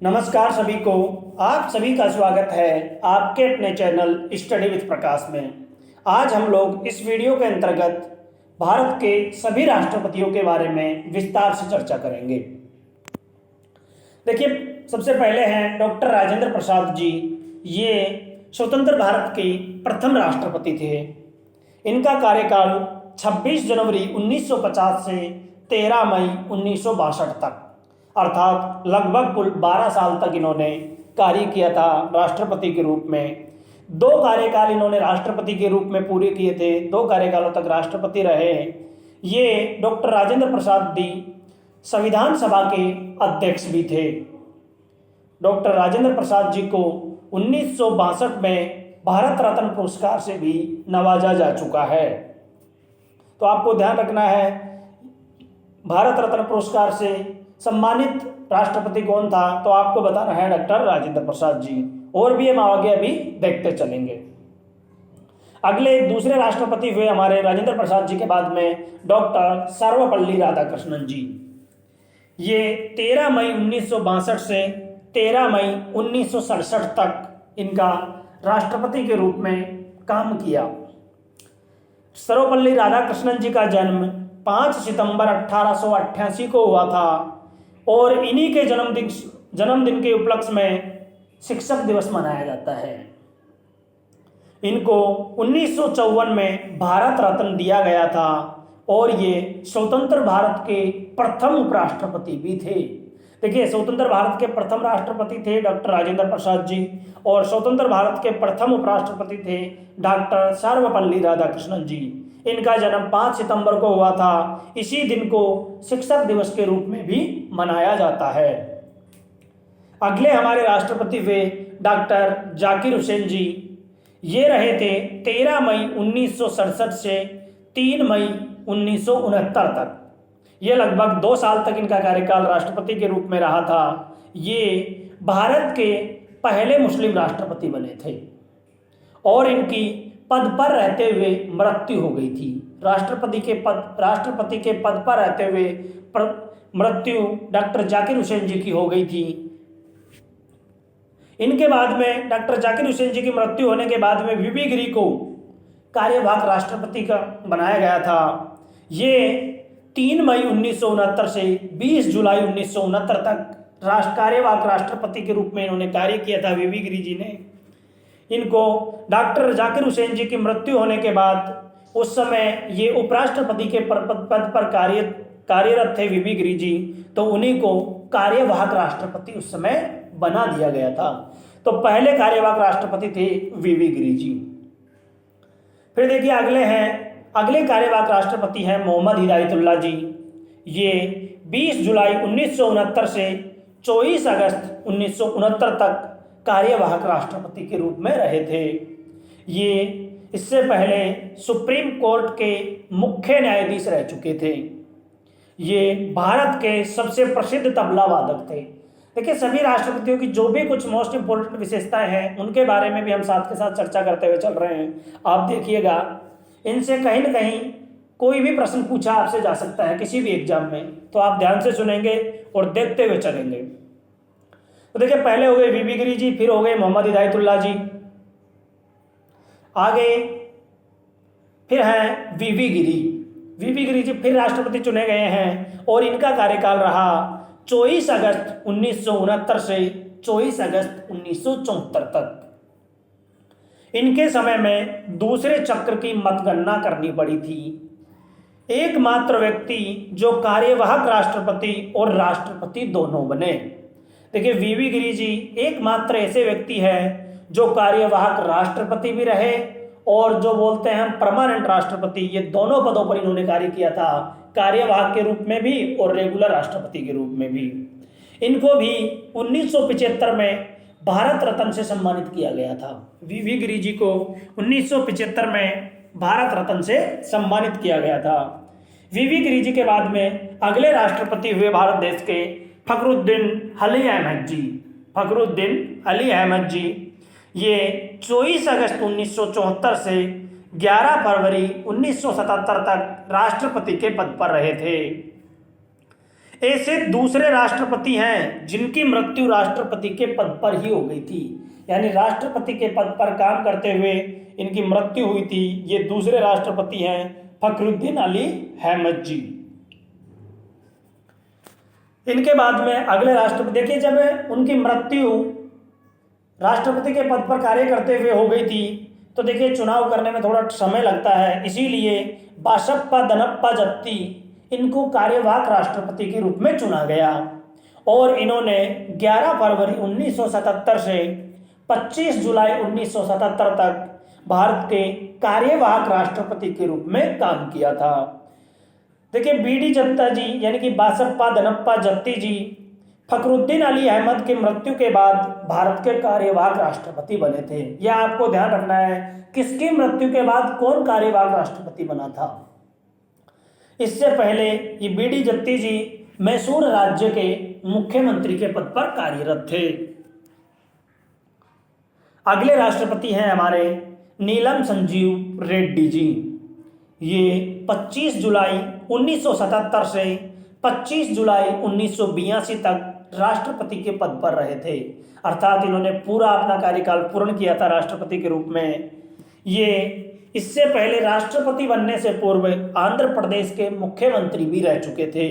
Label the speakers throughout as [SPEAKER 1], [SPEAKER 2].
[SPEAKER 1] नमस्कार सभी को। आप सभी का स्वागत है आपके अपने चैनल स्टडी विद प्रकाश में। आज हम लोग इस वीडियो के अंतर्गत भारत के सभी राष्ट्रपतियों के बारे में विस्तार से चर्चा करेंगे। देखिए, सबसे पहले हैं डॉक्टर राजेंद्र प्रसाद जी। ये स्वतंत्र भारत के प्रथम राष्ट्रपति थे। इनका कार्यकाल 26 जनवरी 1950 से 13 मई 1962 तक, अर्थात लगभग कुल 12 साल तक इन्होंने कार्य किया था राष्ट्रपति के रूप में। 2 कार्यकाल इन्होंने राष्ट्रपति के रूप में पूरे किए थे, 2 कार्यकालों तक राष्ट्रपति रहे। ये डॉक्टर राजेंद्र प्रसाद जी संविधान सभा के अध्यक्ष भी थे। डॉक्टर राजेंद्र प्रसाद जी को 1962 में भारत रत्न पुरस्कार से भी नवाजा जा चुका है। तो आपको ध्यान रखना है, भारत रत्न पुरस्कार से सम्मानित राष्ट्रपति कौन था, तो आपको बताना है डॉक्टर राजेंद्र प्रसाद जी। और भी हम आगे अभी देखते चलेंगे। अगले दूसरे राष्ट्रपति हुए हमारे राजेंद्र प्रसाद जी के बाद में डॉक्टर सर्वपल्ली राधाकृष्णन जी। ये 13 मई 1962 से 13 मई 1967 तक इनका राष्ट्रपति के रूप में काम किया। सर्वपल्ली राधाकृष्णन जी का जन्म 5 सितंबर 1888 को हुआ था और इन्हीं के जन्मदिन के उपलक्ष्य में शिक्षक दिवस मनाया जाता है। इनको 1954 में भारत रत्न दिया गया था और ये स्वतंत्र भारत के प्रथम उपराष्ट्रपति भी थे। देखिए, स्वतंत्र भारत के प्रथम राष्ट्रपति थे डॉक्टर राजेंद्र प्रसाद जी और स्वतंत्र भारत के प्रथम उपराष्ट्रपति थे डॉक्टर सर्वपल्ली राधाकृष्णन जी। इनका जन्म 5 सितंबर को हुआ था। इसी दिन को शिक्षक दिवस के रूप में भी मनाया जाता है। अगले हमारे राष्ट्रपति हुए डॉक्टर जाकिर हुसैन जी। ये रहे थे 13 मई 1967 से 3 मई 1969 तक। ये लगभग 2 साल तक इनका कार्यकाल राष्ट्रपति के रूप में रहा था। ये भारत के पहले मुस्लिम राष्ट्रपति बने थे और इनकी पद पर रहते हुए मृत्यु हो गई थी। राष्ट्रपति के पद पर रहते हुए मृत्यु डॉक्टर जाकिर हुसैन जी की हो गई थी। इनके बाद में डॉक्टर जाकिर हुसैन जी की मृत्यु होने के बाद में वीवी गिरी को कार्यवाहक राष्ट्रपति का बनाया गया था। ये 3 मई 1969 से 20 जुलाई 1969 तक कार्यवाहक राष्ट्रपति के रूप में इन्होंने कार्य किया था वीवी गिरी जी ने। इनको डॉक्टर जाकिर हुसैन जी की मृत्यु होने के बाद उस समय ये उपराष्ट्रपति के पद पर कार्यरत थे वीवी गिरी जी, तो उन्हीं को कार्यवाहक राष्ट्रपति उस समय बना दिया गया था। तो पहले कार्यवाहक राष्ट्रपति थे वीवी गिरी जी। फिर देखिए, अगले कार्यवाहक राष्ट्रपति हैं मोहम्मद हिदायतुल्लाह जी। ये 20 जुलाई 1969 से 24 अगस्त 1969 तक कार्यवाहक राष्ट्रपति के रूप में रहे थे। ये इससे पहले सुप्रीम कोर्ट के मुख्य न्यायाधीश रह चुके थे। ये भारत के सबसे प्रसिद्ध तबला वादक थे। देखिए, सभी राष्ट्रपतियों की जो भी कुछ मोस्ट इंपोर्टेंट विशेषताएं हैं उनके बारे में भी हम साथ के साथ चर्चा करते हुए चल रहे हैं। आप देखिएगा, इनसे कहीं न कहीं कोई भी प्रश्न पूछा आपसे जा सकता है किसी भी एग्जाम में, तो आप ध्यान से सुनेंगे और देखते हुए चलेंगे। तो देखिए, पहले हो गए वीवी गिरी जी, फिर हो गए मोहम्मद हिदायतुल्लाह जी, आगे फिर हैं वीवी गिरी जी फिर राष्ट्रपति चुने गए हैं और इनका कार्यकाल रहा 24 अगस्त 1969 से 24 अगस्त 1974 तक। इनके समय में दूसरे चक्र की मतगणना करनी पड़ी थी। एकमात्र व्यक्ति जो कार्यवाहक राष्ट्रपति और राष्ट्रपति दोनों बने। देखिए, वीवी गिरी जी एकमात्र ऐसे व्यक्ति हैं जो कार्यवाहक राष्ट्रपति भी रहे और जो बोलते हैं हम परमानेंट राष्ट्रपति, ये दोनों पदों पर इन्होंने कार्य किया था, कार्यवाहक के रूप में भी और रेगुलर राष्ट्रपति के रूप में भी। इनको भी 1975 में भारत रत्न से सम्मानित किया गया था। वीवी गिरी जी को 1975 में भारत रत्न से सम्मानित किया गया था। वीवी गिरी जी के बाद में अगले राष्ट्रपति हुए भारत देश के फखरुद्दीन अली अहमद जी। ये 24 अगस्त 1974 से 11 फरवरी 1977 तक राष्ट्रपति के पद पर रहे थे। ऐसे दूसरे राष्ट्रपति हैं जिनकी मृत्यु राष्ट्रपति के पद पर ही हो गई थी, यानी राष्ट्रपति के पद पर काम करते हुए इनकी मृत्यु हुई थी। ये दूसरे राष्ट्रपति हैं फखरुद्दीन अली अहमद जी। इनके बाद में अगले राष्ट्रपति, देखिए जब उनकी मृत्यु राष्ट्रपति के पद पर कार्य करते हुए हो गई थी तो देखिए चुनाव करने में थोड़ा समय लगता है, इसीलिए बासप्पा दनप्पा जत्ती इनको कार्यवाहक राष्ट्रपति के रूप में चुना गया और इन्होंने 11 फरवरी 1977 से 25 जुलाई 1977 तक भारत के कार्यवाहक राष्ट्रपति के रूप में काम किया था। देखिए बीडी जत्ता जी यानी कि बासप्पा दनप्पा जत्ती जी फखरुद्दीन अली अहमद की मृत्यु के बाद भारत के कार्यवाहक राष्ट्रपति बने थे। यह आपको ध्यान रखना है, किसकी मृत्यु के बाद कौन कार्यवाहक राष्ट्रपति बना था। इससे पहले ये बीडी जत्ती जी मैसूर राज्य के मुख्यमंत्री के पद पर कार्यरत थे। अगले राष्ट्रपति हैं हमारे नीलम संजीव रेड्डी जी। ये 25 जुलाई 1977 से 25 जुलाई 1982 तक राष्ट्रपति के पद पर रहे थे, अर्थात इन्होंने पूरा अपना कार्यकाल पूर्ण किया था राष्ट्रपति के रूप में। ये इससे पहले राष्ट्रपति बनने से पूर्व आंध्र प्रदेश के मुख्यमंत्री भी रह चुके थे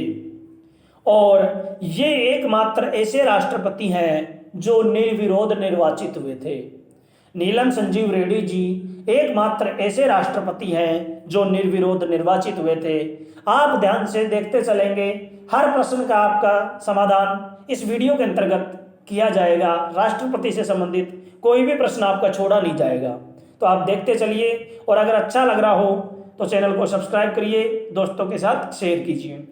[SPEAKER 1] और ये एकमात्र ऐसे राष्ट्रपति हैं जो निर्विरोध निर्वाचित हुए थे। नीलम संजीव रेड्डी जी एकमात्र ऐसे राष्ट्रपति हैं जो निर्विरोध निर्वाचित हुए थे। आप ध्यान से देखते चलेंगे, हर प्रश्न का आपका समाधान इस वीडियो के अंतर्गत किया जाएगा। राष्ट्रपति से संबंधित कोई भी प्रश्न आपका छोड़ा नहीं जाएगा, तो आप देखते चलिए और अगर अच्छा लग रहा हो तो चैनल को सब्सक्राइब करिए, दोस्तों के साथ शेयर कीजिए।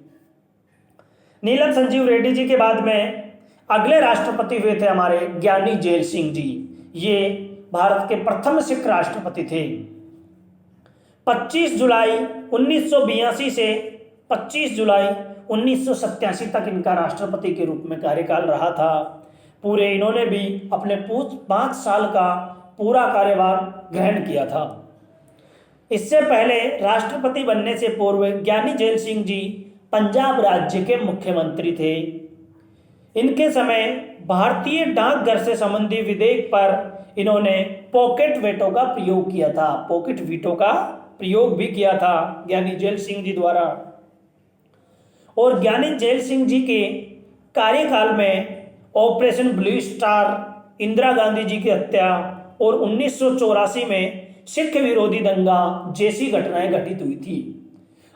[SPEAKER 1] नीलम संजीव रेड्डी जी के बाद में अगले राष्ट्रपति हुए थे हमारे ज्ञानी जैल सिंह जी। ये भारत के प्रथम सिख राष्ट्रपति थे। 25 जुलाई 1982 से 25 जुलाई 1987 तक इनका राष्ट्रपति के रूप में कार्यकाल रहा था। पूरे इन्होंने भी अपने 5 साल का पूरा कार्यभार ग्रहण किया था। इससे पहले राष्ट्रपति बनने से पूर्व ज्ञानी जैल सिंह जी पंजाब राज्य के मुख्यमंत्री थे। इनके समय भारतीय डाकघर से संबंधित विधेयक पर इन्होंने पॉकेट वेटो का प्रयोग किया था। पॉकेट वीटो का प्रयोग भी किया था ज्ञानी जैल सिंह जी द्वारा। और ज्ञानी जैल सिंह जी के कार्यकाल में operation blue star, Indira Gandhi ji की हत्या और 1984 में सिख विरोधी दंगा जैसी घटनाएं घटित हुई थी।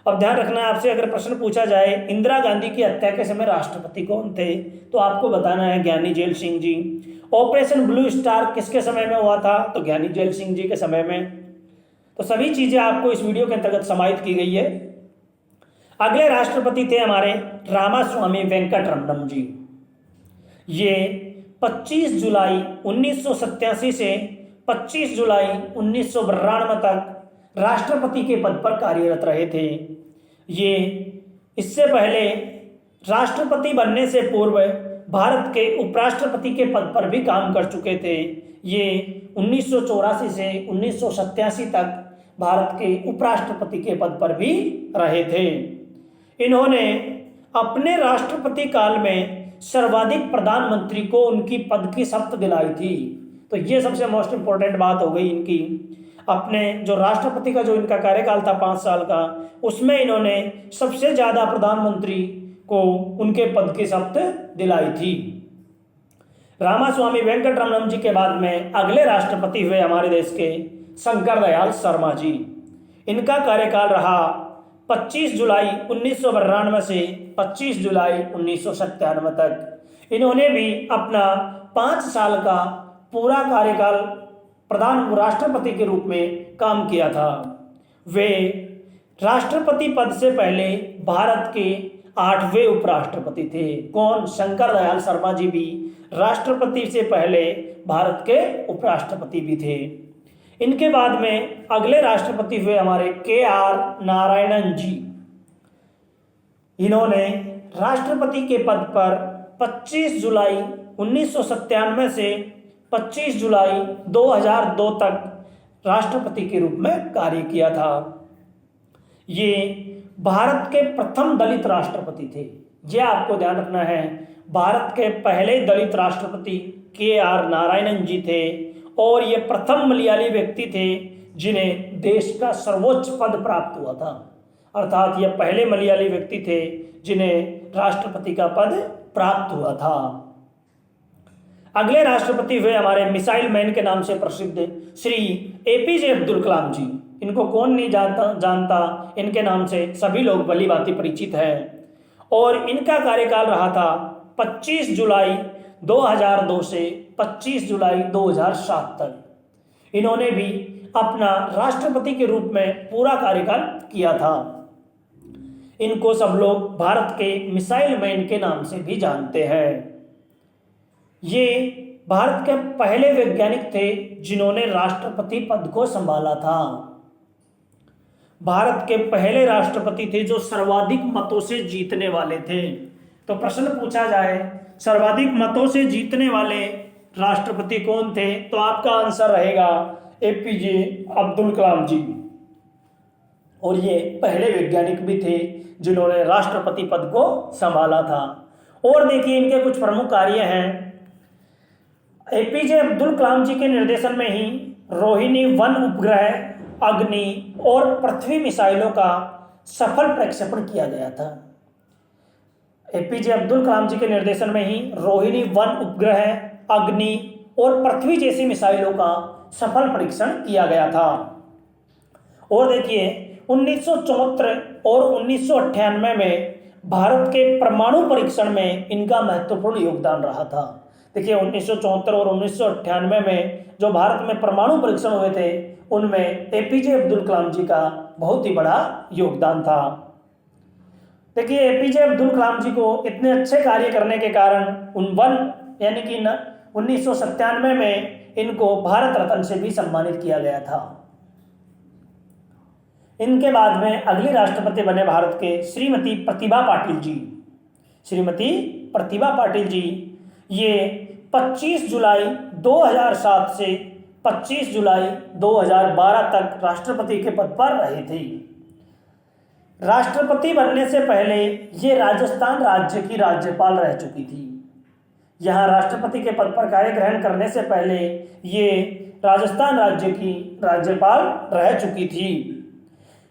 [SPEAKER 1] अब ध्यान रखना है, आपसे अगर प्रश्न पूछा जाए इंदिरा गांधी की हत्या के समय राष्ट्रपति कौन थे, तो आपको बताना है ज्ञानी gel Singh ji. Operation blue star किसके समय में हुआ था, तो ज्ञानी जैल सिंह जी के समय में। तो सभी चीजें आपको इस वीडियो के अंतर्गत समाहित की गई है। अगले राष्ट्रपति थे हमारे रामास्वामी वेंकटरमणम जी। ये 25 जुलाई 1987 से 25 जुलाई 1992 तक राष्ट्रपति के पद पर कार्यरत रहे थे। ये इससे पहले राष्ट्रपति बनने से पूर्व भारत के उपराष्ट्रपति के पद पर भी काम कर चुके थे। ये 1984 से 1987 तक भारत के उपराष्ट्रपति के पद पर भी रहे थे। इन्होंने अपने राष्ट्रपति काल में सर्वाधिक प्रधानमंत्री को उनकी पद की शपथ दिलाई थी। तो ये सबसे मोस्ट इंपॉर्टेंट बात हो गई इनकी। अपने जो राष्ट्रपति का जो इनका कार्यकाल था 5 साल का, उसमें इन्होंने सबसे ज्यादा प्रधानमंत्री को उनके पद की शपथ दिलाई थी। रामास्वामी वेंकटरमणम जी के बाद में अगले राष्ट्रपति हुए हमारे देश के शंकर दयाल शर्मा जी। इनका कार्यकाल रहा 25 जुलाई 1992 से 25 जुलाई 1997 तक। इन्होंने भी अपना 5 साल का पूरा कार्यकाल राष्ट्रपति के रूप में काम किया था। वे राष्ट्रपति पद से पहले भारत के 8वें उपराष्ट्रपति थे। कौन? शंकर दयाल शर्मा जी भी राष्ट्रपति से पहले भारत के उपराष्ट्रपति भी थे। इनके बाद में अगले राष्ट्रपति हुए हमारे KR नारायणन जी। इन्होंने राष्ट्रपति के पद पर 25 जुलाई 1997 से 25 जुलाई 2002 तक राष्ट्रपति के रूप में कार्य किया था। ये भारत के प्रथम दलित राष्ट्रपति थे। ये आपको ध्यान रखना है। भारत के पहले दलित राष्ट्रपति KR नारायणन जी थे और ये प्रथम मलयाली व्यक्ति थे जिन्हें देश का सर्वोच्च पद प्राप्त हुआ था। अर्थात ये पहले मलयाली व्यक्ति थे जिन्हें राष्ट्रपति का पद प्राप्त हुआ था। अगले राष्ट्रपति हुए हमारे मिसाइल मैन के नाम से प्रसिद्ध श्री APJ अब्दुल कलाम जी। इनको कौन नहीं जानता, इनके नाम से सभी लोग भली भांति परिचित हैं। और इनका कार्यकाल रहा था 25 जुलाई 2002 से 25 जुलाई 2007 तक। इन्होंने भी अपना राष्ट्रपति के रूप में पूरा कार्यकाल किया था। इनको सब लोग भारत के मिसाइल मैन के नाम से भी जानते हैं। ये भारत के पहले वैज्ञानिक थे जिन्होंने राष्ट्रपति पद को संभाला था। भारत के पहले राष्ट्रपति थे जो सर्वाधिक मतों से जीतने वाले थे। तो प्रश्न पूछा जाए सर्वाधिक मतों से जीतने वाले राष्ट्रपति कौन थे, तो आपका आंसर रहेगा APJ अब्दुल कलाम जी। और ये पहले वैज्ञानिक भी थे जिन्होंने राष्ट्रपति पद को संभाला था। और देखिए इनके कुछ प्रमुख कार्य हैं। APJ अब्दुल कलाम जी के निर्देशन में ही रोहिणी 1 उपग्रह, अग्नि और पृथ्वी मिसाइलों का सफल प्रक्षेपण किया गया था। APJ अब्दुल कलाम जी के निर्देशन में ही रोहिणी 1 उपग्रह, अग्नि और पृथ्वी जैसी मिसाइलों का सफल परीक्षण किया गया था। और देखिए 1974 और 1998 में भारत के परमाणु परीक्षण में इनका महत्वपूर्ण योगदान रहा था। देखिए 1974 और 1998 में जो भारत में परमाणु परीक्षण हुए थे उनमें APJ अब्दुल कलाम जी का बहुत ही बड़ा योगदान था। देखिए APJ अब्दुल कलाम जी को इतने अच्छे कार्य करने के कारण 1997 में इनको भारत रत्न से भी सम्मानित किया गया था। इनके बाद में अगली राष्ट्रपति बने भारत के श्रीमती प्रतिभा पाटिल जी। श्रीमती प्रतिभा पाटिल जी ये 25 जुलाई 2007 से 25 जुलाई 2012 तक राष्ट्रपति के पद पर रहे थे। राष्ट्रपति बनने से पहले ये राजस्थान राज्य की राज्यपाल रह चुकी थी। यहाँ राष्ट्रपति के पद पर कार्य ग्रहण करने से पहले ये राजस्थान राज्य की राज्यपाल रह चुकी थी।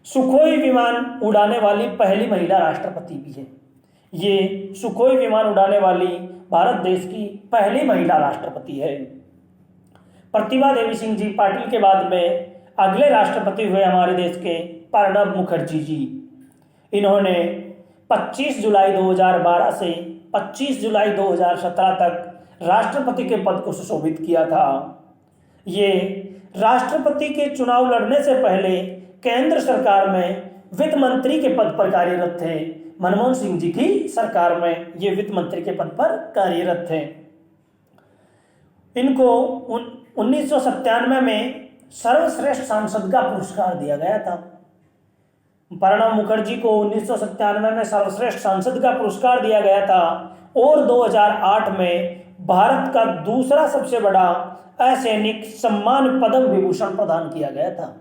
[SPEAKER 1] सुखोई विमान उड़ाने वाली पहली महिला राष्ट्रपति भी है। ये सुखोई विमान उड़ाने वाली भारत देश की पहली महिला राष्ट्रपति है। प्रतिभा देवी सिंह जी पाटिल के बाद में अगले राष्ट्रपति हुए हमारे देश के प्रणब मुखर्जी जी। इन्होंने 25 जुलाई 2012 से 25 जुलाई 2017 तक राष्ट्रपति के पद को सुशोभित किया था। ये राष्ट्रपति के चुनाव लड़ने से पहले केंद्र सरकार में वित्त मंत्री के पद पर कार्यरत थे। मनमोहन सिंह जी की सरकार में ये वित्त मंत्री के पद पर कार्यरत थे। इनको 1997 में सर्वश्रेष्ठ सांसद का पुरस्कार दिया गया था। प्रणब मुखर्जी को 1997 में सर्वश्रेष्ठ सांसद का पुरस्कार दिया गया था और 2008 में भारत का दूसरा सबसे बड़ा असैनिक सम्मान पद्म विभूषण प्रदान किया गया था।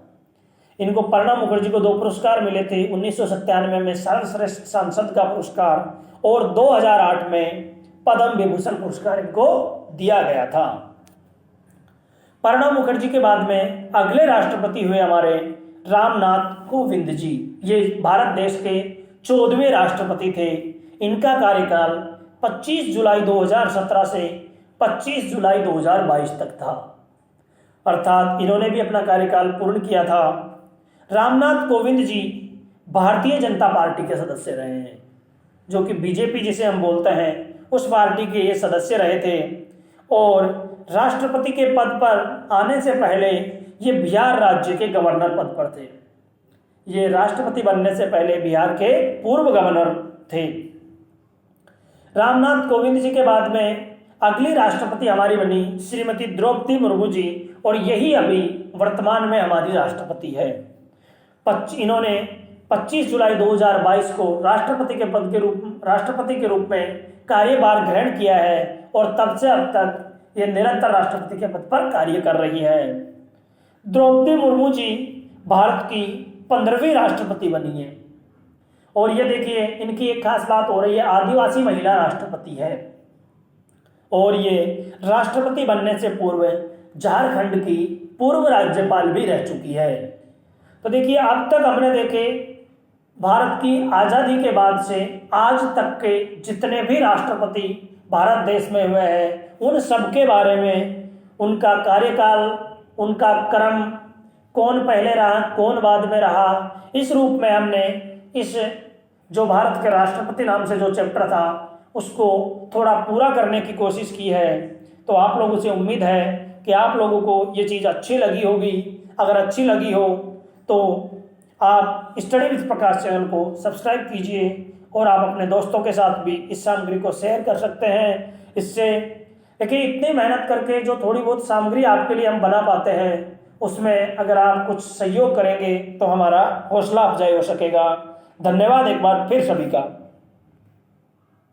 [SPEAKER 1] इनको प्रणब मुखर्जी को 2 पुरस्कार मिले थे, 1997 में सर्वश्रेष्ठ सांसद का पुरस्कार और 2008 में पद्म विभूषण पुरस्कार इनको दिया गया था। प्रणब मुखर्जी के बाद में अगले राष्ट्रपति हुए हमारे रामनाथ कोविंद जी। ये भारत देश के 14वें राष्ट्रपति थे। इनका कार्यकाल 25 जुलाई 2017 से 25 जुलाई 2022 तक था, अर्थात इन्होंने भी अपना कार्यकाल पूर्ण किया था। रामनाथ कोविंद जी भारतीय जनता पार्टी के सदस्य रहे हैं, जो कि बीजेपी जिसे हम बोलते हैं, उस पार्टी के ये सदस्य रहे थे। और राष्ट्रपति के पद पर आने से पहले ये बिहार राज्य के गवर्नर पद पर थे। ये राष्ट्रपति बनने से पहले बिहार के पूर्व गवर्नर थे। रामनाथ कोविंद जी के बाद में अगली राष्ट्रपति हमारी बनी श्रीमती द्रौपदी मुर्मू जी, और यही अभी वर्तमान में हमारी राष्ट्रपति है। इन्होंने 25 जुलाई 2022 को राष्ट्रपति के रूप में कार्यभार ग्रहण किया है और तब से अब तक ये निरंतर राष्ट्रपति के पद पर कार्य कर रही है। द्रौपदी मुर्मू जी भारत की 15वीं राष्ट्रपति बनी है और ये देखिए इनकी एक खास बात हो रही है, आदिवासी महिला राष्ट्रपति है और ये राष्ट्रपति बनने से पूर्व झारखंड की पूर्व राज्यपाल भी रह चुकी है। तो देखिए अब तक हमने देखे भारत की आज़ादी के बाद से आज तक के जितने भी राष्ट्रपति भारत देश में हुए हैं उन सब के बारे में, उनका कार्यकाल, उनका क्रम, कौन पहले रहा कौन बाद में रहा, इस रूप में हमने इस जो भारत के राष्ट्रपति नाम से जो चैप्टर था उसको थोड़ा पूरा करने की कोशिश की है। तो आप लोगों से उम्मीद है कि आप लोगों को ये चीज़ अच्छी लगी होगी। अगर अच्छी लगी हो तो आप स्टडी विद प्रकाश चैनल को सब्सक्राइब कीजिए और आप अपने दोस्तों के साथ भी इस सामग्री को शेयर कर सकते हैं। इससे देखिए इतनी मेहनत करके जो थोड़ी बहुत सामग्री आपके लिए हम बना पाते हैं उसमें अगर आप कुछ सहयोग करेंगे तो हमारा हौसला अफजाई हो सकेगा। धन्यवाद एक बार फिर सभी का।